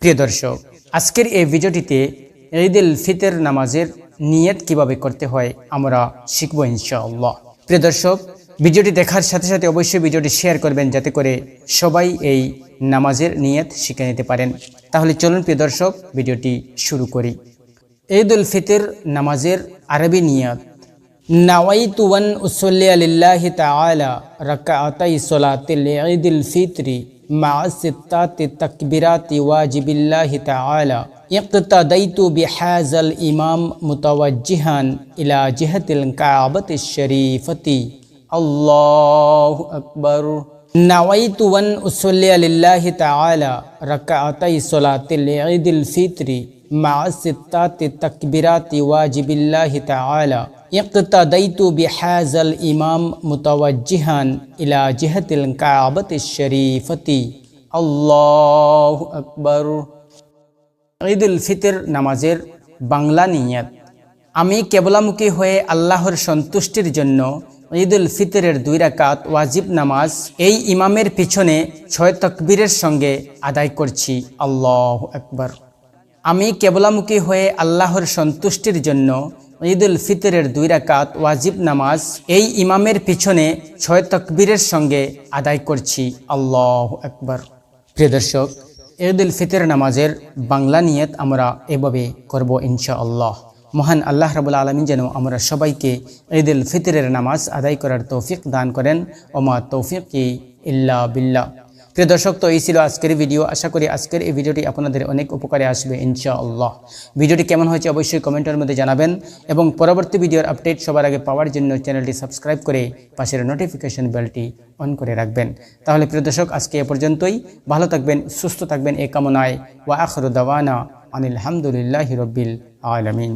প্রিয় দর্শক, আজকের এই ভিডিওটিতে ঈদুল ফিতর নামাজের নিয়ত কিভাবে করতে হয় আমরা শিখব ইনশাআল্লাহ। প্রিয় দর্শক, ভিডিওটি দেখার সাথে সাথে অবশ্যই ভিডিওটি শেয়ার করবেন যাতে করে সবাই এই নামাজের নিয়ত শিখে নিতে পারেন। তাহলে চলুন প্রিয় দর্শক, ভিডিওটি শুরু করি। ঈদুল ফিতর নামাজের আরবি নিয়ত: নাওয়াইতু আন উসাল্লি লিল্লাহি তাআলা রাকাতাই সালাতিল ঈদুল ফিতরি মা সিত্তাতি তাকবীরাতি ওয়াজিবিল্লাহি তাআলা ইক্তাদাইতু বিহাযাল ইমাম মুতাওয়াজ্জিহান ইলা জিহাতিল কাবাতিশ শরীফতি। আল্লাহু আকবার। নাওয়াইতু আন উসাল্লি লিল্লাহি তাআলা রাকাতাই সালাতিল ঈদুল ফিতরি মা সিত্তাতি তাকবীরাতি ওয়াজিবিল্লাহি তাআলা ইক্তাদাইতু বিহাযাল ইমাম মুতাওয়াজ্জিহান ইলা জিহাতিল কাবাতিশ শরীফতি। আল্লাহু আকবার। ঈদুল ফিতর নামাজের বাংলা নিয়ত: আমি কেবলামুখী হয়ে আল্লাহর সন্তুষ্টির জন্য ঈদুল ফিতরের 2 রাকাত ওয়াজিব নামাজ এই ইমামের পিছনে 6 তাকবীরের সঙ্গে আদায় করছি। আল্লাহু আকবার। আমি কেবলামুখী হয়ে আল্লাহর সন্তুষ্টির জন্য ঈদুল ফিতরের 2 রাকাত ওয়াজিব নামাজ এই ইমামের পিছনে 6 তাকবীরের সঙ্গে আদায় করছি। আল্লাহু আকবার। প্রিয় দর্শক, ঈদুল ফিতর নামাজের বাংলা নিয়ত আমরা এভাবে করব ইনশাআল্লাহ। মহান আল্লাহ রাব্বুল আলামিন যেন আমরা সবাইকে ঈদুল ফিতরের নামাজ আদায় করার তৌফিক দান করেন। ওমা তৌফিকি ইল্লা বিল্লাহ। প্রিয় দর্শক, তো এই ছিল আজকের ভিডিও। আশা করি আজকের এই ভিডিওটি আপনাদের অনেক উপকারে আসবে ইনশাআল্লাহ। ভিডিওটি কেমন হয়েছে অবশ্যই কমেন্টের মধ্যে জানাবেন এবং পরবর্তী ভিডিওর আপডেট সবার আগে পাওয়ার জন্য চ্যানেলটি সাবস্ক্রাইব করে পাশের নোটিফিকেশন বেলটি অন করে রাখবেন। তাহলে প্রিয় দর্শক, আজকে এ পর্যন্তই। ভালো থাকবেন, সুস্থ থাকবেন এই কামনায়। ওয়া আখিরু দাওয়ানা আনিল হামদুলিল্লাহি রাব্বিল আলামিন।